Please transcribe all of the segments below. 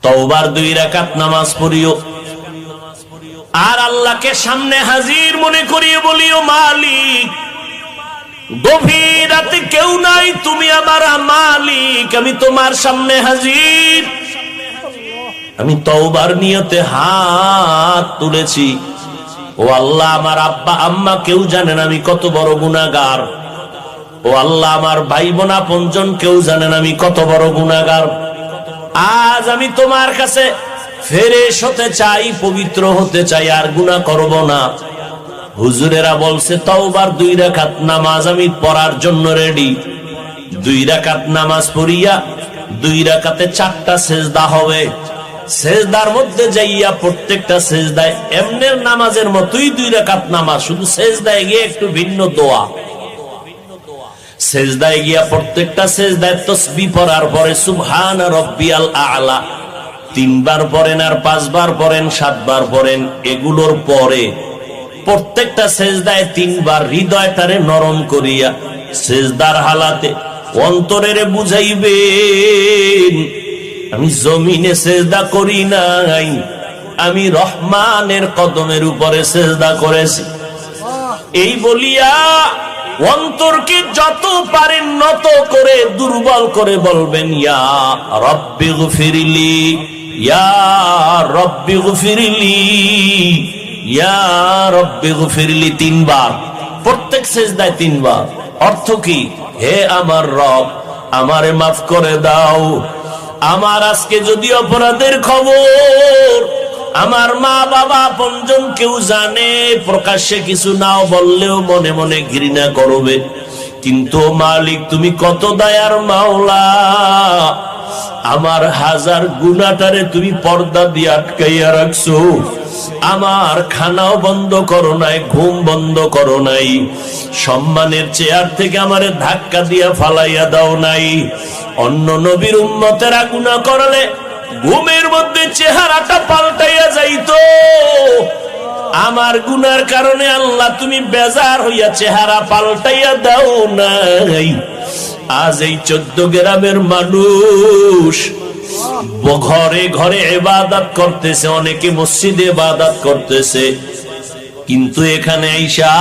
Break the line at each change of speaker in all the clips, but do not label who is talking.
তওবার 2 রাকাত নামাজ পড়িও, আর আল্লাহকে সামনে হাজির মনে করিয়ে বলিও, মালিক গভীর রাতে কেউ নাই, তুমি আমার মালিক, আমি তোমার সামনে হাজির, আমি তওবার নিয়তে হাত তুলেছি। ও আল্লাহ, আমার আব্বা আম্মা কেউ জানেন আমি কত বড় গুনাহগার। ও আল্লাহ, আমার ভাই বোন আপনজন কেউ জানেন আমি কত বড় গুনাহগার। আজ আমি তোমার কাছে ফেরেশ হতে চাই, পবিত্র হতে চাই, আর গুনাহ করব না। হুজুরেরা বলছে তওবার 2 রাকাত নামাজ আমি পড়ার জন্য রেডি। 2 রাকাত নামাজ পড়িয়া 2 রাকাতে 4টা সেজদা হবে। সেজদার মধ্যে যাইয়া প্রত্যেকটা সেজদায় এমনের নামাজের মতোই 2 রাকাত নামাজ, শুধু সেজদায় গিয়ে একটু ভিন্ন দোয়া। সেজদায় গিয়া প্রত্যেকটা সেজদায় তাসবিহ পড়ার পরে সুবহান রাব্বিয়াল আ'লা 3 বার পড়েন, আর 5 বার পড়েন, 7 বার পড়েন। এগুলোর পরে প্রত্যেকটা সেজদায় 3 বার হৃদয়টারে নরম করিয়া সেজদার হালাতে অন্তরের বুঝাইবেন, আমি জমিনে সেজদা করি নাই, আমি রহমানের কদমের উপরে সেজদা করেছি। এই বলিয়া অন্তরকে যত পারেন নত করে দুর্বল করে বলবেন, ইয়া রব্বি গফিরলি, ইয়া রব্বি গফিরলি, ইয়া রব্বি গফিরলি 3 বার, প্রত্যেক সেজদায় 3 বার। অর্থ কি? হে আমার রব, আমারে মাফ করে দাও। আমার আজকে যদি অপরাধের খবর আমার মা বাবা আপনজন কেউ জানে, প্রকাশ্যে কিছু নাও বললেও মনে মনে ঘৃণা করবে, কিন্তু মালিক তুমি কত দয়ার মাওলা, আমার 1000 গুনাহটারে তুমি পর্দা দিয়ে আটকাইয়া রাখছো। আমার খানাও বন্ধ করো নাই, ঘুম বন্ধ করো নাই, সম্মানের চেয়ার থেকে আমারে ধাক্কা দিয়া ফালাইয়া দাও নাই। অন্য নবীর উম্মতেরা গুনাহ করলে ঘুমের মধ্যে চেহারাটা পাল্টাইয়া যাইতো, আমার গুনার কারণে আল্লাহ তুমি বেজার হইয়া চেহারা পাল্টাইয়া দাও নাই। আজ এই 14 গ্রামের মানুষ ঘরে ঘরে ইবাদত করতেছে, অনেকে মসজিদে ইবাদত করতেছে, কিন্তু এখানে আইসা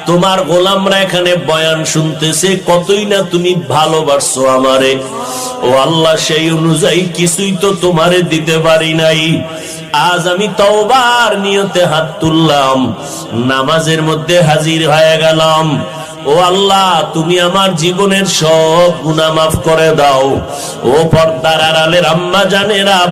তোমার গোলামরা এখানে বয়ান শুনতেছে, কতই না তুমি ভালোবাসছো আমারে। ও আল্লাহ, সেই অনুযায়ী কিছুই তো তোমারে দিতে পারি নাই। আজ আমি তওবার নিয়তে হাত তুললাম, নামাজের মধ্যে হাজির হয়ে গেলাম। ও আল্লাহ, তুমি আমার জীবনের সব গুনাহ মাফ করে দাও। ও পর্দার আড়ালের আম্মা জানেরা,